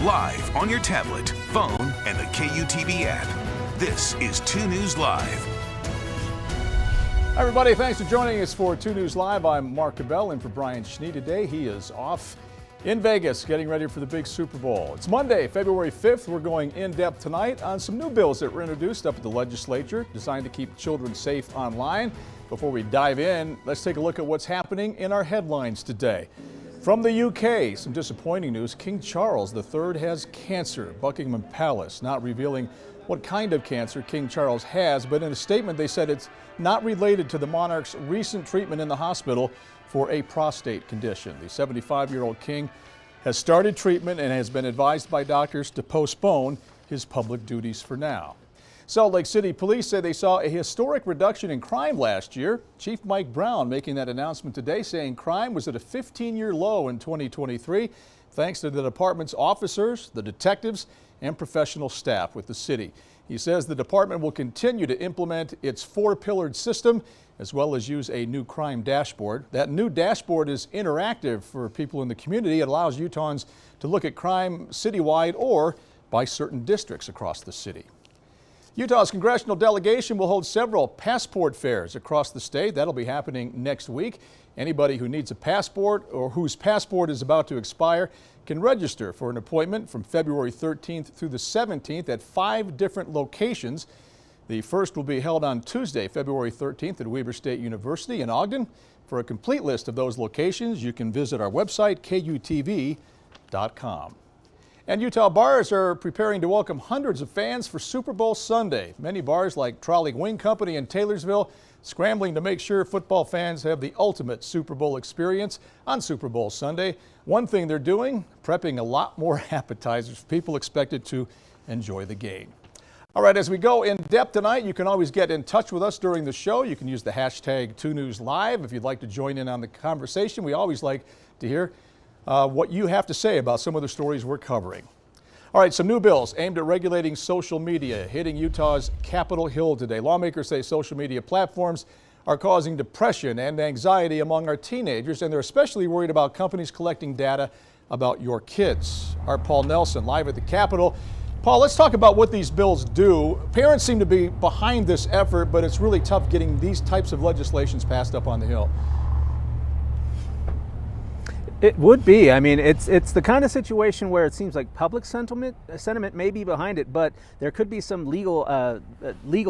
live on your tablet, phone, and the KUTV app. This is 2 News Live. Hi everybody, thanks for joining us for 2 News Live. I'm Mark Cabell in for Brian Schnee today. He is off in Vegas getting ready for the big Super Bowl. It's Monday, February 5th. We're going in depth tonight on some new bills that were introduced up at the legislature designed to keep children safe online. Before we dive in, let's take a look at what's happening in our headlines today. From the UK, some disappointing news. King Charles III has cancer. Buckingham Palace not revealing what kind of cancer King Charles has, but in a statement they said it's not related to the monarch's recent treatment in the hospital for a prostate condition. The 75-year-old king has started treatment and has been advised by doctors to postpone his public duties for now. Salt Lake City police say they saw a historic reduction in crime last year. Chief Mike Brown making that announcement today, saying crime was at a 15-year low in 2023, thanks to the department's officers, the detectives, and professional staff with the city. He says the department will continue to implement its 4-pillared system as well as use a new crime dashboard. That new dashboard is interactive for people in the community. It allows Utahns to look at crime citywide or by certain districts across the city. Utah's congressional delegation will hold several passport fairs across the state. That'll be happening next week. Anybody who needs a passport or whose passport is about to expire can register for an appointment from February 13th through the 17th at 5 different locations. The first will be held on Tuesday, February 13th at Weber State University in Ogden. For a complete list of those locations, you can visit our website, KUTV.com. And Utah bars are preparing to welcome hundreds of fans for Super Bowl Sunday. Many bars like Trolley Wing Company in Taylorsville scrambling to make sure football fans have the ultimate Super Bowl experience on Super Bowl Sunday. One thing they're doing, prepping a lot more appetizers for people expected to enjoy the game. All right, as we go in depth tonight, you can always get in touch with us during the show. You can use the hashtag 2NewsLive if you'd like to join in on the conversation. We always like to hear what you have to say about some of the stories we're covering. All right, some new bills aimed at regulating social media hitting Utah's Capitol Hill today. Lawmakers say social media platforms are causing depression and anxiety among our teenagers, and they're especially worried about companies collecting data about your kids. Our Paul Nelson live at the Capitol. Paul, let's talk about what these bills do. Parents seem to be behind this effort, but it's really tough getting these types of legislations passed up on the Hill. It would be. I mean, it's the kind of situation where it seems like public sentiment may be behind it, but there could be some legal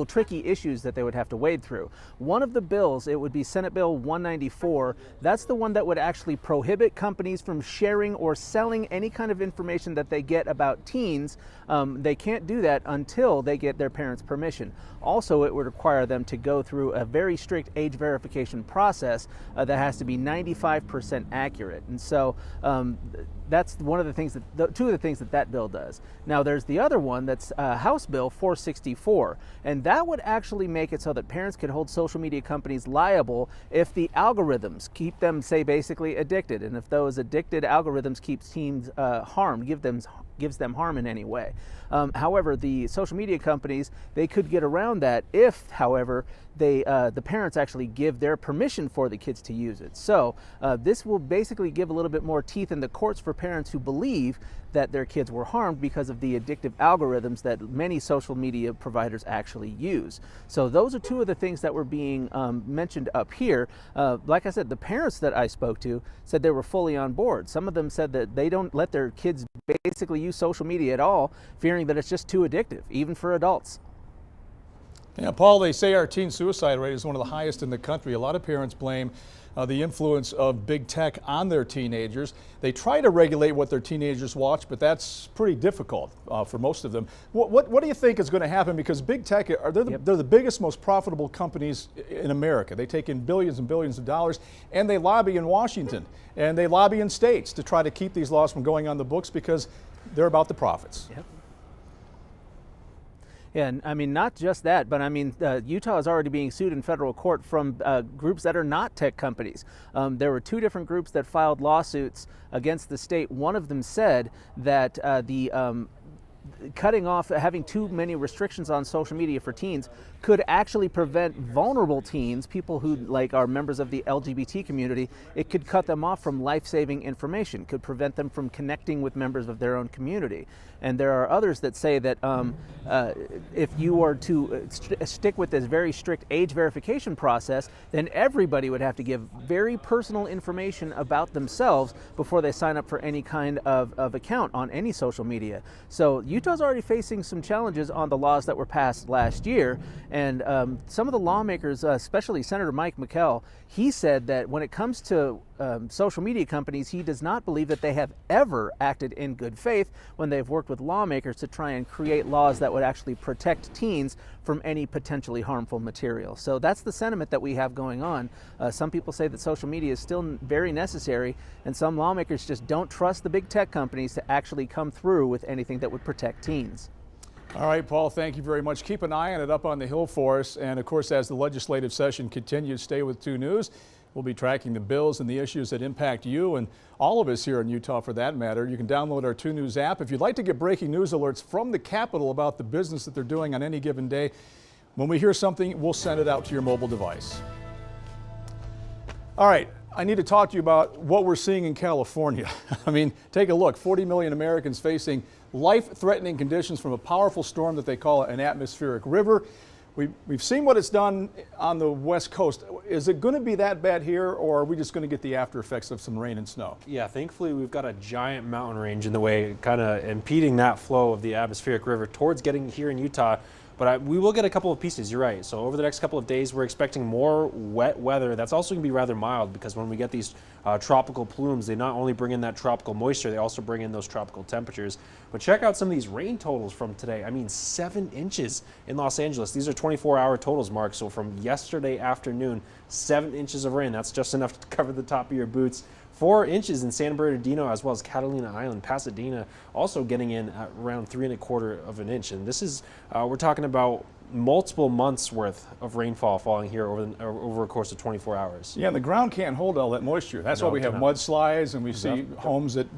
tricky issues that they would have to wade through. One of the bills, it would be Senate Bill 194. That's the one that would actually prohibit companies from sharing or selling any kind of information that they get about teens. They can't do that until they get their parents' permission. Also, it would require them to go through a very strict age verification process that has to be 95% accurate. And so that's one of the things two of the things that bill does. Now there's the other one that's House Bill 464, and that would actually make it so that parents could hold social media companies liable if the algorithms keep them, say, basically addicted, and if those addicted algorithms keep teens harmed, gives them harm in any way. However, the social media companies, they could get around that if, however, the parents actually give their permission for the kids to use it. So this will basically give a little bit more teeth in the courts for parents who believe that their kids were harmed because of the addictive algorithms that many social media providers actually use. So those are two of the things that were being mentioned up here. Like I said, the parents that I spoke to said they were fully on board. Some of them said that they don't let their kids basically use social media at all, fearing that it's just too addictive, even for adults. Yeah, Paul, they say our teen suicide rate is one of the highest in the country. A lot of parents blame the influence of big tech on their teenagers. They try to regulate what their teenagers watch, but that's pretty difficult for most of them. What do you think is going to happen? Because big tech, they're the biggest, most profitable companies in America. They take in billions and billions of dollars, and they lobby in Washington, and they lobby in states to try to keep these laws from going on the books because they're about the profits. Yep. Yeah, and I mean, not just that, but I mean, Utah is already being sued in federal court from groups that are not tech companies. There were 2 different groups that filed lawsuits against the state. One of them said that cutting off, having too many restrictions on social media for teens could actually prevent vulnerable teens, people who are members of the LGBT community. It could cut them off from life-saving information, could prevent them from connecting with members of their own community. And there are others that say that if you are to stick with this very strict age verification process, then everybody would have to give very personal information about themselves before they sign up for any kind of account on any social media. So Utah's already facing some challenges on the laws that were passed last year. And some of the lawmakers, especially Senator Mike McKell, he said that when it comes to social media companies, he does not believe that they have ever acted in good faith when they've worked with lawmakers to try and create laws that would actually protect teens from any potentially harmful material. So that's the sentiment that we have going on. Some people say that social media is still very necessary, and some lawmakers just don't trust the big tech companies to actually come through with anything that would protect teens. All right, Paul, thank you very much. Keep an eye on it up on the Hill for us. And of course, as the legislative session continues, stay with 2 News. We'll be tracking the bills and the issues that impact you and all of us here in Utah for that matter. You can download our 2 News app. If you'd like to get breaking news alerts from the Capitol about the business that they're doing on any given day, when we hear something, we'll send it out to your mobile device. All right, I need to talk to you about what we're seeing in California. I mean, take a look. 40 million Americans facing life-threatening conditions from a powerful storm that they call an atmospheric river. We've seen what it's done on the West Coast. Is it going to be that bad here, or are we just going to get the after effects of some rain and snow? Yeah, thankfully we've got a giant mountain range in the way, kind of impeding that flow of the atmospheric river towards getting here in Utah. But we will get a couple of pieces, you're right. So over the next couple of days, we're expecting more wet weather. That's also going to be rather mild, because when we get these tropical plumes, they not only bring in that tropical moisture, they also bring in those tropical temperatures. But check out some of these rain totals from today. I mean, 7 inches in Los Angeles. These are 24-hour totals, Mark. So from yesterday afternoon, 7 inches of rain. That's just enough to cover the top of your boots. 4 inches in San Bernardino, as well as Catalina Island. Pasadena also getting in at around 3¼ of an inch. And this is, we're talking about multiple months worth of rainfall falling here over a course of 24 hours. Yeah, and the ground can't hold all that moisture. That's why we have mudslides, and we see homes that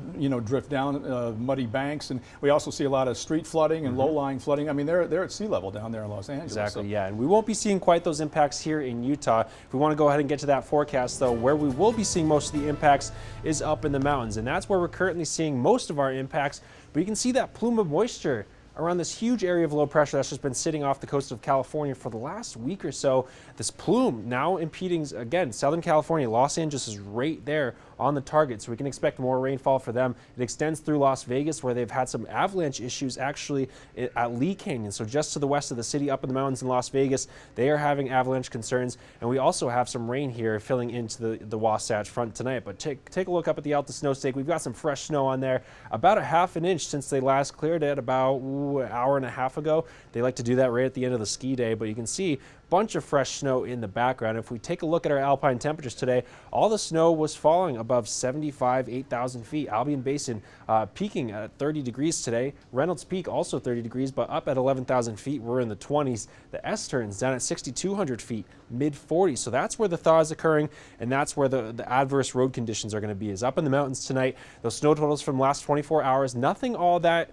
drift down muddy banks, and we also see a lot of street flooding and low-lying flooding. I mean, they're at sea level down there in Los Angeles. Exactly, so. yeah, and we won't be seeing quite those impacts here in Utah. If we want to go ahead and get to that forecast, though, where we will be seeing most of the impacts is up in the mountains, and that's where we're currently seeing most of our impacts. But you can see that plume of moisture around this huge area of low pressure that's just been sitting off the coast of California for the last week or so. This plume now impeding, again, Southern California. Los Angeles is right there on the target, so we can expect more rainfall for them. It extends through Las Vegas, where they've had some avalanche issues actually at Lee Canyon. So just to the west of the city, up in the mountains in Las Vegas, they are having avalanche concerns. And we also have some rain here filling into the Wasatch Front tonight. But take a look up at the Alta Snow Stake. We've got some fresh snow on there, about a ½ an inch since they last cleared it about an hour and a half ago. They like to do that right at the end of the ski day, but you can see bunch of fresh snow in the background. If we take a look at our alpine temperatures today, all the snow was falling above 8,000 feet. Albion Basin peaking at 30 degrees today. Reynolds Peak also 30 degrees, but up at 11,000 feet, we're in the 20s. The S-turns down at 6,200 feet, mid-40s. So that's where the thaw is occurring, and that's where the adverse road conditions are going to be, is up in the mountains tonight. Those snow totals from the last 24 hours, nothing all that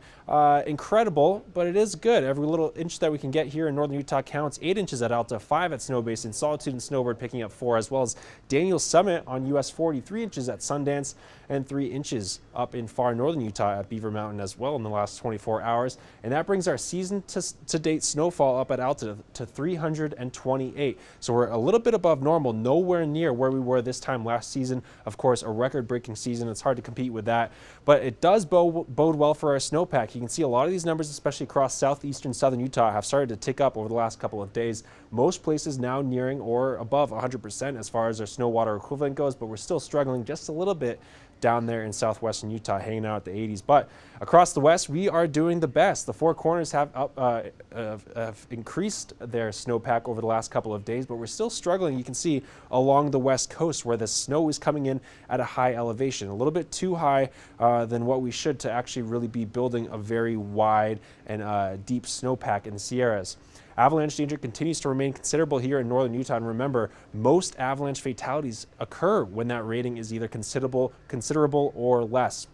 incredible, but it is good. Every little inch that we can get here in northern Utah counts. 8 inches at Alta, 5 at Snow Basin, Solitude and Snowbird picking up 4, as well as Daniels Summit on US 40, 3 inches at Sundance, and 3 inches up in far northern Utah at Beaver Mountain as well in the last 24 hours. And that brings our season to date snowfall up at Alta to 328. So we're a little bit above normal, nowhere near where we were this time last season. Of course, a record-breaking season. It's hard to compete with that, but it does bode well for our snowpack. You can see a lot of these numbers, especially across southeastern southern Utah, have started to tick up over the last couple of days. Most places now nearing or above 100% as far as our snow water equivalent goes, but we're still struggling just a little bit down there in southwestern Utah, hanging out at the 80s. But across the west, we are doing the best. The Four Corners have increased their snowpack over the last couple of days, but we're still struggling, you can see, along the west coast, where the snow is coming in at a high elevation, a little bit too high than what we should to actually really be building a very wide and deep snowpack in the Sierras. Avalanche danger continues to remain considerable here in northern Utah, and remember, most avalanche fatalities occur when that rating is either considerable or less.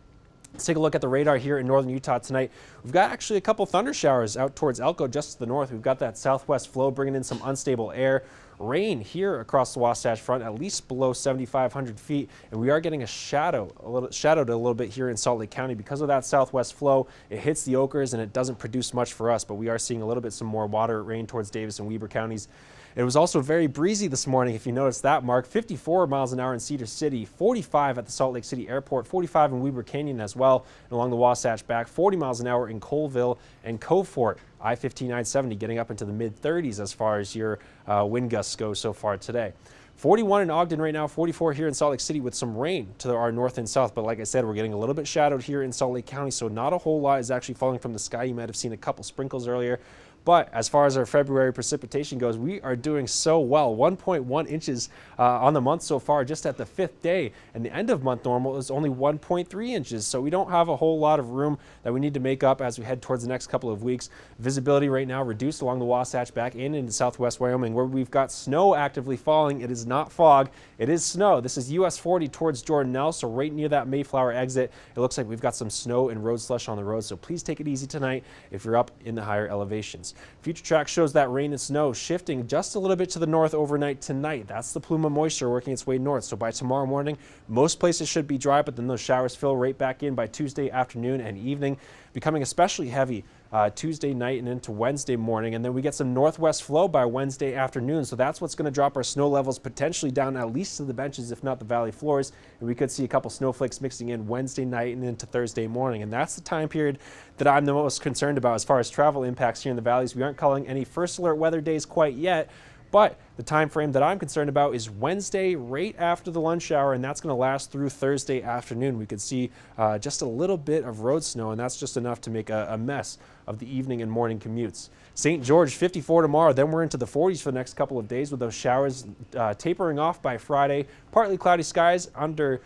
Let's take a look at the radar here in northern Utah tonight. We've got actually a couple thunder showers out towards Elko, just to the north. We've got that southwest flow bringing in some unstable air. Rain here across the Wasatch Front, at least below 7,500 feet, and we are getting shadowed a little bit here in Salt Lake County because of that southwest flow. It hits the Okers and it doesn't produce much for us, but we are seeing a little bit some more moderate rain towards Davis and Weber counties. It was also very breezy this morning, if you noticed that, Mark. 54 miles an hour in Cedar City, 45 at the Salt Lake City Airport, 45 in Weber Canyon as well, and along the Wasatch back, 40 miles an hour in Colville and Cove Fort. I-15, I-70 getting up into the mid-30s as far as your wind gusts go so far today. 41 in Ogden right now, 44 here in Salt Lake City with some rain to our north and south. But like I said, we're getting a little bit shadowed here in Salt Lake County, so not a whole lot is actually falling from the sky. You might have seen a couple sprinkles earlier. But as far as our February precipitation goes, we are doing so well. 1.1 inches on the month so far, just at the 5th day. And the end of month normal is only 1.3 inches. So we don't have a whole lot of room that we need to make up as we head towards the next couple of weeks. Visibility right now reduced along the Wasatch back and into southwest Wyoming, where we've got snow actively falling. It is not fog, it is snow. This is US 40 towards Jordanelle, so right near that Mayflower exit. It looks like we've got some snow and road slush on the road, so please take it easy tonight if you're up in the higher elevations. Future track shows that rain and snow shifting just a little bit to the north overnight tonight. That's the plume of moisture working its way north. So by tomorrow morning, most places should be dry, but then those showers fill right back in by Tuesday afternoon and evening, becoming especially heavy Tuesday night and into Wednesday morning. And then we get some northwest flow by Wednesday afternoon. So that's what's going to drop our snow levels potentially down at least to the benches, if not the valley floors. And we could see a couple snowflakes mixing in Wednesday night and into Thursday morning. And that's the time period that I'm the most concerned about as far as travel impacts here in the valleys. We aren't calling any first alert weather days quite yet, but the time frame that I'm concerned about is Wednesday right after the lunch hour, and that's going to last through Thursday afternoon. We could see just a little bit of road snow, and that's just enough to make a mess of the evening and morning commutes. St. George, 54 tomorrow. Then we're into the 40s for the next couple of days with those showers tapering off by Friday. Partly cloudy skies under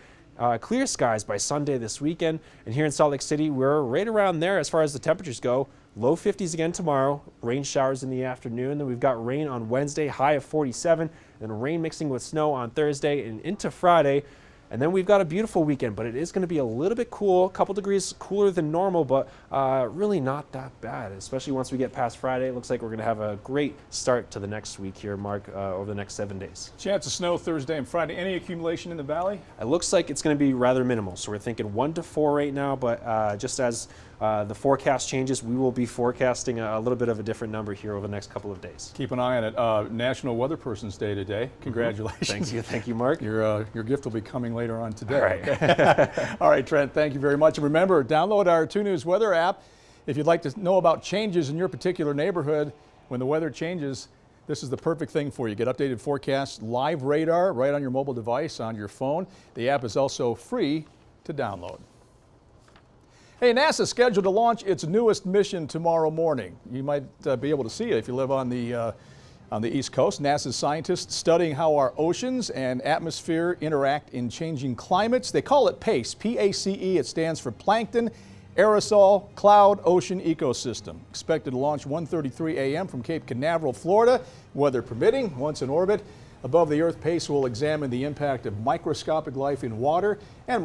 clear skies by Sunday this weekend. And here in Salt Lake City, we're right around there as far as the temperatures go. Low 50s again tomorrow, rain showers in the afternoon. Then we've got rain on Wednesday, high of 47, and rain mixing with snow on Thursday and into Friday. And then we've got a beautiful weekend, but it is going to be a little bit cool, a couple degrees cooler than normal, but really not that bad, especially once we get past Friday. It looks like we're going to have a great start to the next week here, Mark, over the next 7 days. Chance of snow Thursday and Friday. Any accumulation in the valley? It looks like it's going to be rather minimal. So we're thinking 1 to 4 right now, but just as the forecast changes, we will be forecasting a little bit of a different number here over the next couple of days. Keep an eye on it. National Weather Person's Day today. Congratulations. Thank you, Mark. Your gift will be coming later on today. All right. All right, Trent, thank you very much. And remember, download our 2 News weather app. If you'd like to know about changes in your particular neighborhood, when the weather changes, this is the perfect thing for you. Get updated forecasts, live radar right on your mobile device, on your phone. The app is also free to download. Hey, NASA's scheduled to launch its newest mission tomorrow morning. You might be able to see it if you live on the East Coast. NASA's scientists studying how our oceans and atmosphere interact in changing climates. They call it PACE, P-A-C-E. It stands for Plankton, Aerosol, Cloud, Ocean Ecosystem. Expected to launch 1:33 a.m. from Cape Canaveral, Florida, weather permitting. Once in orbit, above the Earth, PACE will examine the impact of microscopic life in water and